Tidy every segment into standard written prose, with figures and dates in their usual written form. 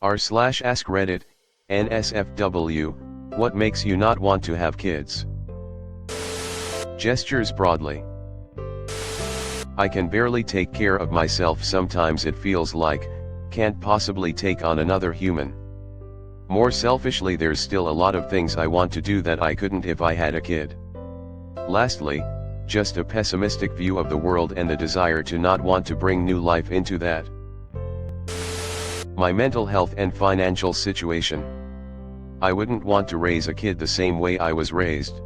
r/AskReddit, nsfw, what makes you not want to have kids? Gestures broadly. I can barely take care of myself, sometimes it feels like, can't possibly take on another human. More selfishly, there's still a lot of things I want to do that I couldn't if I had a kid. Lastly, just a pessimistic view of the world and the desire to not want to bring new life into that. My mental health and financial situation. I wouldn't want to raise a kid the same way I was raised.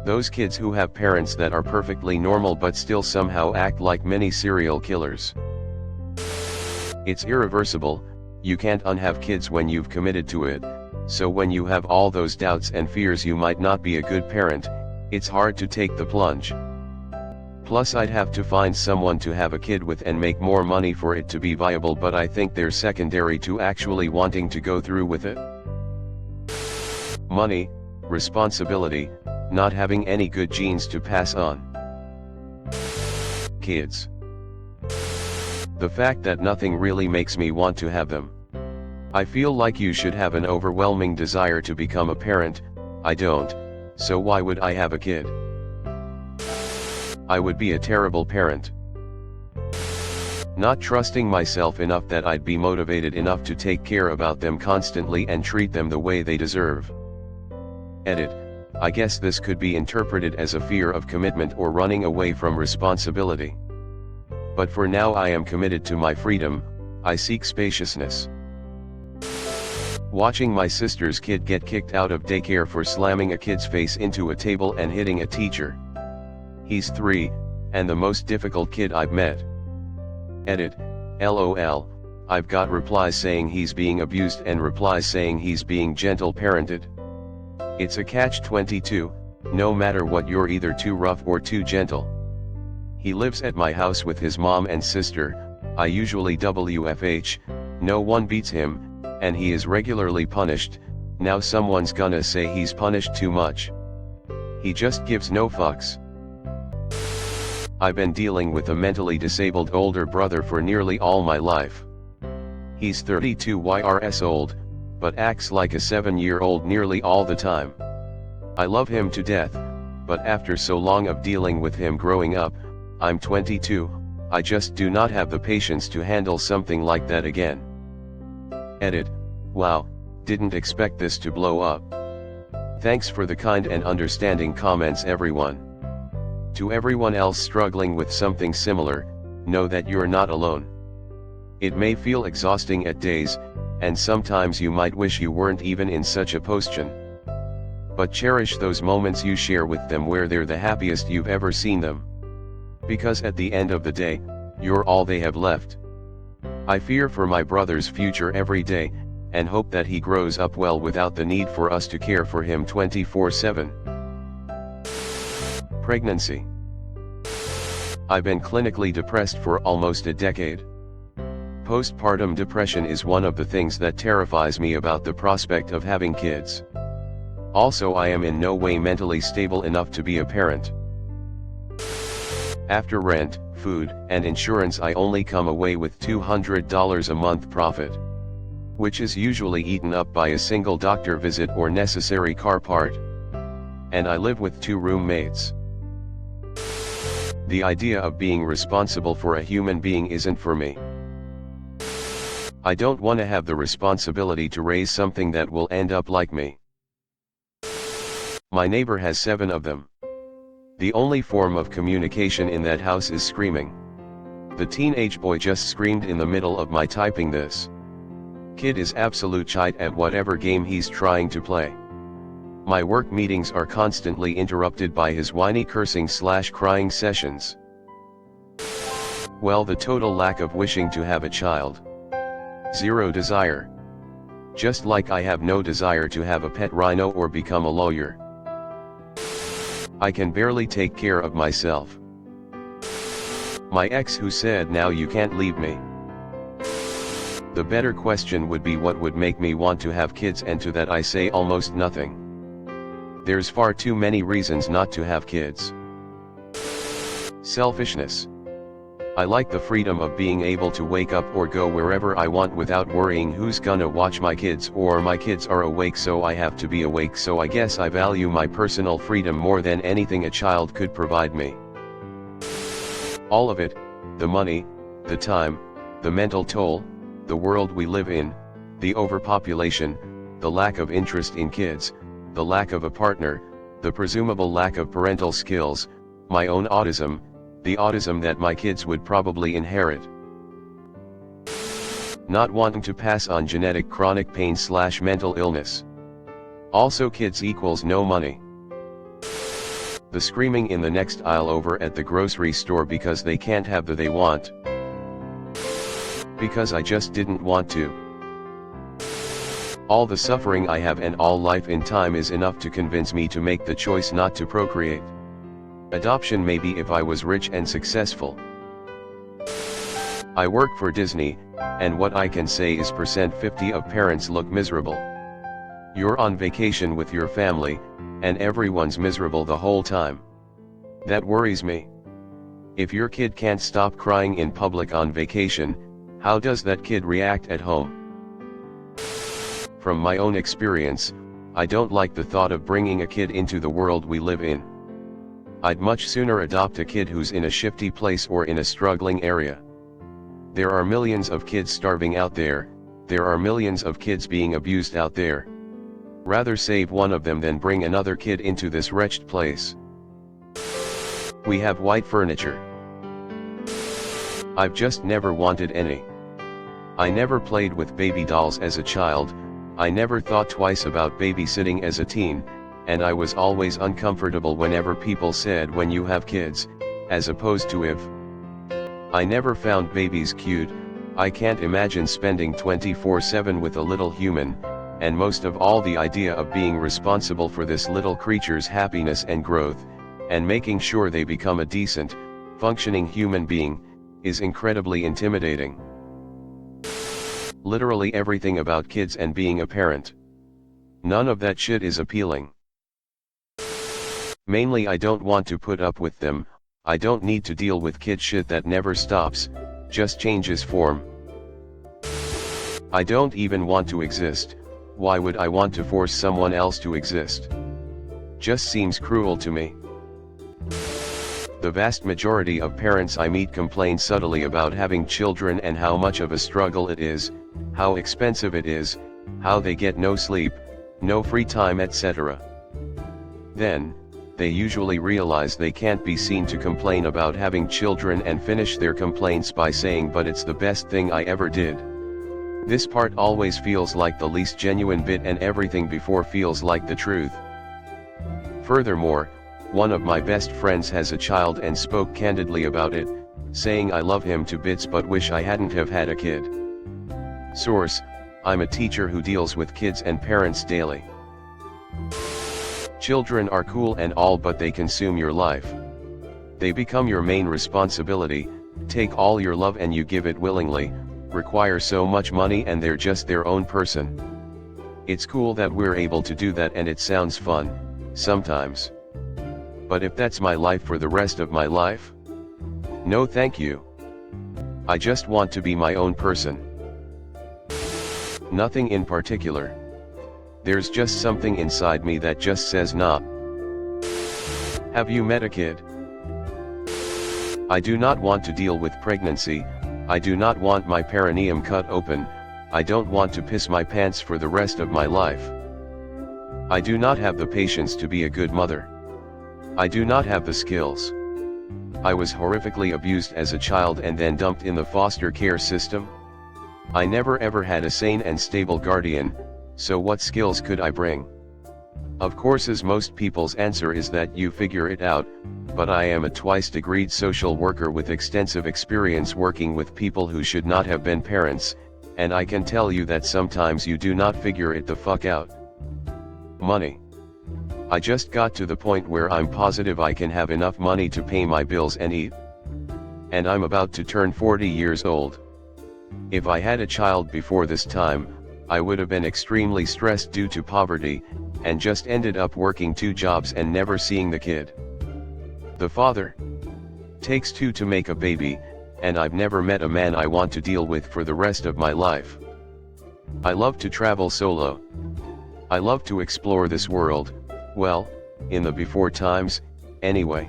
Those kids who have parents that are perfectly normal but still somehow act like mini serial killers. It's irreversible, you can't unhave kids when you've committed to it, so when you have all those doubts and fears you might not be a good parent, it's hard to take the plunge. Plus I'd have to find someone to have a kid with and make more money for it to be viable, but I think they're secondary to actually wanting to go through with it. Money, responsibility, not having any good genes to pass on. Kids. The fact that nothing really makes me want to have them. I feel like you should have an overwhelming desire to become a parent, I don't, so why would I have a kid? I would be a terrible parent. Not trusting myself enough that I'd be motivated enough to take care about them constantly and treat them the way they deserve. Edit. I guess this could be interpreted as a fear of commitment or running away from responsibility. But for now I am committed to my freedom, I seek spaciousness. Watching my sister's kid get kicked out of daycare for slamming a kid's face into a table and hitting a teacher. He's 3, and the most difficult kid I've met. Edit, LOL, I've got replies saying he's being abused and replies saying he's being gentle parented. It's a catch-22, no matter what, you're either too rough or too gentle. He lives at my house with his mom and sister, I usually WFH, no one beats him, and he is regularly punished. Now someone's gonna say he's punished too much. He just gives no fucks. I've been dealing with a mentally disabled older brother for nearly all my life. He's 32 years old, but acts like a 7-year-old nearly all the time. I love him to death, but after so long of dealing with him growing up, I'm 22, I just do not have the patience to handle something like that again. Edit, wow, didn't expect this to blow up. Thanks for the kind and understanding comments, everyone. To everyone else struggling with something similar, know that you're not alone. It may feel exhausting at days, and sometimes you might wish you weren't even in such a position. But cherish those moments you share with them where they're the happiest you've ever seen them. Because at the end of the day, you're all they have left. I fear for my brother's future every day, and hope that he grows up well without the need for us to care for him 24/7. Pregnancy. I've been clinically depressed for almost a decade. Postpartum depression is one of the things that terrifies me about the prospect of having kids. Also, I am in no way mentally stable enough to be a parent. After rent, food, and insurance, I only come away with $200 a month profit, which is usually eaten up by a single doctor visit or necessary car part. And I live with 2 roommates. The idea of being responsible for a human being isn't for me. I don't want to have the responsibility to raise something that will end up like me. My neighbor has 7 of them. The only form of communication in that house is screaming. The teenage boy just screamed in the middle of my typing this. Kid is absolute shite at whatever game he's trying to play. My work meetings are constantly interrupted by his whiny cursing/crying sessions. Well, the total lack of wishing to have a child. 0 desire. Just like I have no desire to have a pet rhino or become a lawyer. I can barely take care of myself. My ex who said, "Now you can't leave me." The better question would be what would make me want to have kids, and to that I say almost nothing. There's far too many reasons not to have kids. Selfishness. I like the freedom of being able to wake up or go wherever I want without worrying who's gonna watch my kids, or my kids are awake so I have to be awake. So I guess I value my personal freedom more than anything a child could provide me. All of it, the money, the time, the mental toll, the world we live in, the overpopulation, the lack of interest in kids, the lack of a partner, the presumable lack of parental skills, my own autism, the autism that my kids would probably inherit. Not wanting to pass on genetic chronic pain/mental illness. Also kids equals no money. The screaming in the next aisle over at the grocery store because they can't have the they want. Because I just didn't want to. All the suffering I have and all life in time is enough to convince me to make the choice not to procreate. Adoption maybe if I was rich and successful. I work for Disney, and what I can say is %50 of parents look miserable. You're on vacation with your family, and everyone's miserable the whole time. That worries me. If your kid can't stop crying in public on vacation, how does that kid react at home? From my own experience, I don't like the thought of bringing a kid into the world we live in. I'd much sooner adopt a kid who's in a shifty place or in a struggling area. There are millions of kids starving out there, there are millions of kids being abused out there. Rather save one of them than bring another kid into this wretched place. We have white furniture. I've just never wanted any. I never played with baby dolls as a child, I never thought twice about babysitting as a teen, and I was always uncomfortable whenever people said when you have kids, as opposed to if. I never found babies cute. I can't imagine spending 24/7 with a little human, and most of all the idea of being responsible for this little creature's happiness and growth, and making sure they become a decent, functioning human being, is incredibly intimidating. Literally everything about kids and being a parent. None of that shit is appealing. Mainly I don't want to put up with them, I don't need to deal with kid shit that never stops, just changes form. I don't even want to exist, why would I want to force someone else to exist? Just seems cruel to me. The vast majority of parents I meet complain subtly about having children and how much of a struggle it is, how expensive it is, how they get no sleep, no free time, etc. Then, they usually realize they can't be seen to complain about having children and finish their complaints by saying, "But it's the best thing I ever did." This part always feels like the least genuine bit, and everything before feels like the truth. Furthermore, one of my best friends has a child and spoke candidly about it, saying, "I love him to bits but wish I hadn't have had a kid." Source: I'm a teacher who deals with kids and parents daily. Children are cool and all, but they consume your life. They become your main responsibility, take all your love and you give it willingly, require so much money, and they're just their own person. It's cool that we're able to do that, and it sounds fun, sometimes. But if that's my life for the rest of my life? No thank you. I just want to be my own person. Nothing in particular. There's just something inside me that just says nah. Have you met a kid? I do not want to deal with pregnancy, I do not want my perineum cut open, I don't want to piss my pants for the rest of my life. I do not have the patience to be a good mother. I do not have the skills. I was horrifically abused as a child and then dumped in the foster care system. I never ever had a sane and stable guardian, so what skills could I bring? Of course, as most people's answer is that you figure it out, but I am a twice-degreed social worker with extensive experience working with people who should not have been parents, and I can tell you that sometimes you do not figure it the fuck out. Money. I just got to the point where I'm positive I can have enough money to pay my bills and eat. And I'm about to turn 40 years old. If I had a child before this time, I would have been extremely stressed due to poverty, and just ended up working 2 jobs and never seeing the kid. The father. Takes 2 to make a baby, and I've never met a man I want to deal with for the rest of my life. I love to travel solo. I love to explore this world, well, in the before times, anyway.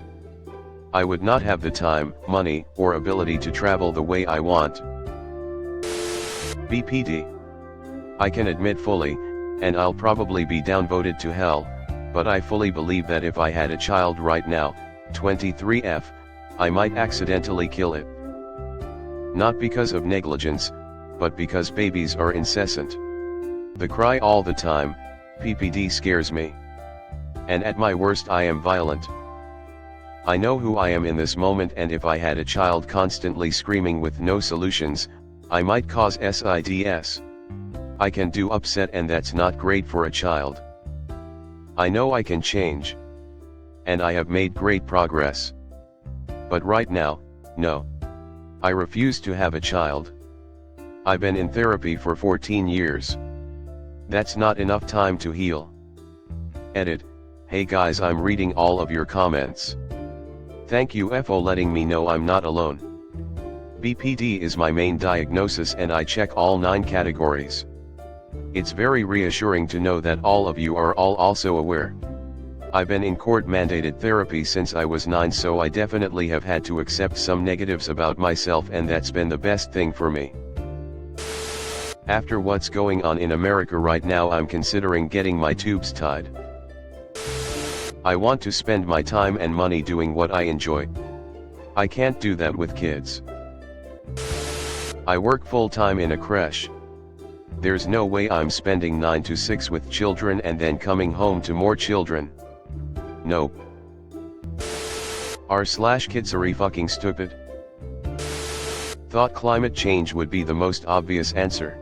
I would not have the time, money, or ability to travel the way I want. BPD. I can admit fully, and I'll probably be downvoted to hell, but I fully believe that if I had a child right now, 23F, I might accidentally kill it. Not because of negligence, but because babies are incessant. They cry all the time, PPD scares me. And at my worst I am violent. I know who I am in this moment, and if I had a child constantly screaming with no solutions, I might cause SIDS. I can do upset, and that's not great for a child. I know I can change. And I have made great progress. But right now, no. I refuse to have a child. I've been in therapy for 14 years. That's not enough time to heal. Edit. Hey guys, I'm reading all of your comments. Thank you for letting me know I'm not alone. BPD is my main diagnosis and I check all 9 categories. It's very reassuring to know that all of you are all also aware. I've been in court-mandated therapy since I was 9, so I definitely have had to accept some negatives about myself, and that's been the best thing for me. After what's going on in America right now, I'm considering getting my tubes tied. I want to spend my time and money doing what I enjoy. I can't do that with kids. I work full-time in a creche. There's no way I'm spending 9 to 6 with children and then coming home to more children. Nope. R/kids are fucking stupid. Thought climate change would be the most obvious answer.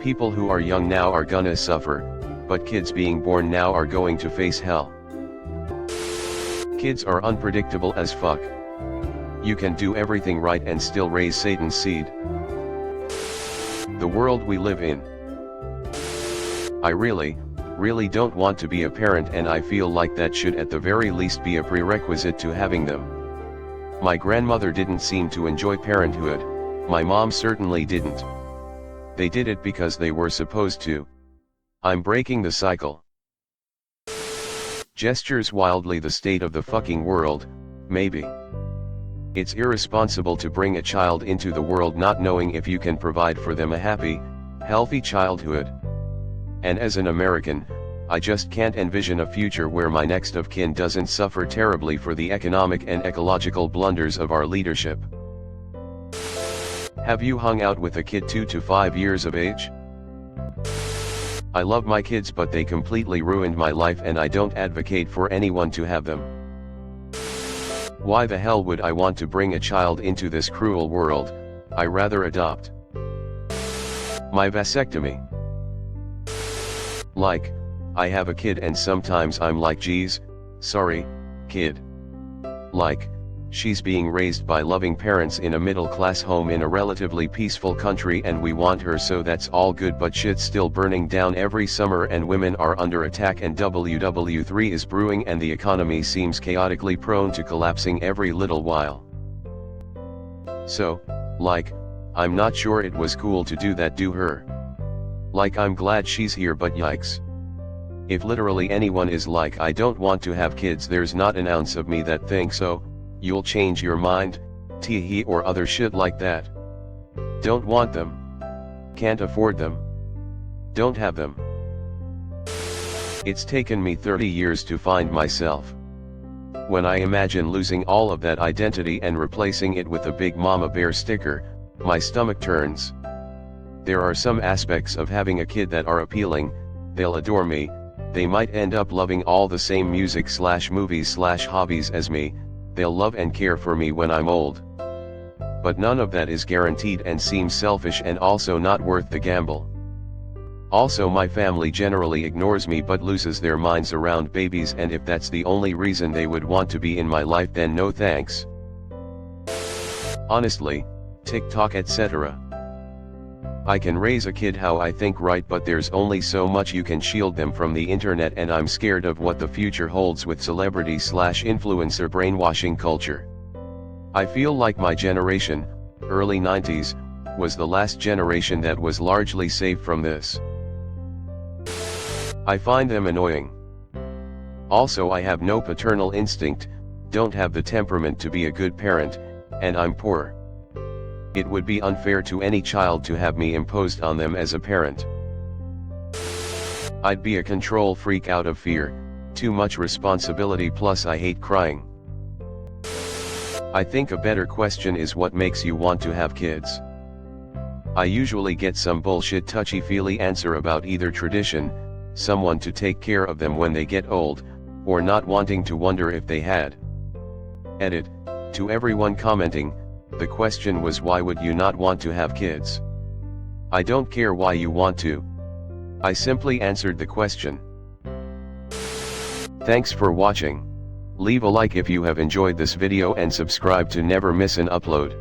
People who are young now are gonna suffer, but kids being born now are going to face hell. Kids are unpredictable as fuck. You can do everything right and still raise Satan's seed. The world we live in. I really don't want to be a parent, and I feel like that should at the very least be a prerequisite to having them. My grandmother didn't seem to enjoy parenthood, my mom certainly didn't. They did it because they were supposed to. I'm breaking the cycle. Gestures wildly the state of the fucking world, maybe. It's irresponsible to bring a child into the world not knowing if you can provide for them a happy, healthy childhood. And as an American, I just can't envision a future where my next of kin doesn't suffer terribly for the economic and ecological blunders of our leadership. Have you hung out with a kid 2 to 5 years of age? I love my kids, but they completely ruined my life, and I don't advocate for anyone to have them. Why the hell would I want to bring a child into this cruel world? I rather adopt. My vasectomy. Like, I have a kid and sometimes I'm like, geez, sorry, kid. Like, she's being raised by loving parents in a middle-class home in a relatively peaceful country, and we want her, so that's all good, but shit's still burning down every summer and women are under attack and WW3 is brewing and the economy seems chaotically prone to collapsing every little while. So, like, I'm not sure it was cool to do that to her. Like, I'm glad she's here, but yikes. If literally anyone is like, I don't want to have kids, there's not an ounce of me that thinks so. You'll change your mind, tee or other shit like that. Don't want them. Can't afford them. Don't have them. It's taken me 30 years to find myself. When I imagine losing all of that identity and replacing it with a big mama bear sticker, my stomach turns. There are some aspects of having a kid that are appealing. They'll adore me, they might end up loving all the same music/movies/hobbies as me, they'll love and care for me when I'm old. But none of that is guaranteed and seems selfish and also not worth the gamble. Also, my family generally ignores me but loses their minds around babies, and if that's the only reason they would want to be in my life, then no thanks. Honestly, TikTok etc. I can raise a kid how I think right, but there's only so much you can shield them from the internet, and I'm scared of what the future holds with celebrity/influencer brainwashing culture. I feel like my generation, early 90s, was the last generation that was largely safe from this. I find them annoying. Also, I have no paternal instinct, don't have the temperament to be a good parent, and I'm poor. It would be unfair to any child to have me imposed on them as a parent. I'd be a control freak out of fear, too much responsibility, plus I hate crying. I think a better question is, what makes you want to have kids? I usually get some bullshit touchy-feely answer about either tradition, someone to take care of them when they get old, or not wanting to wonder if they had. Edit, to everyone commenting, the question was, why would you not want to have kids? I don't care why you want to. I simply answered the question. Thanks for watching. Leave a like if you have enjoyed this video and subscribe to never miss an upload.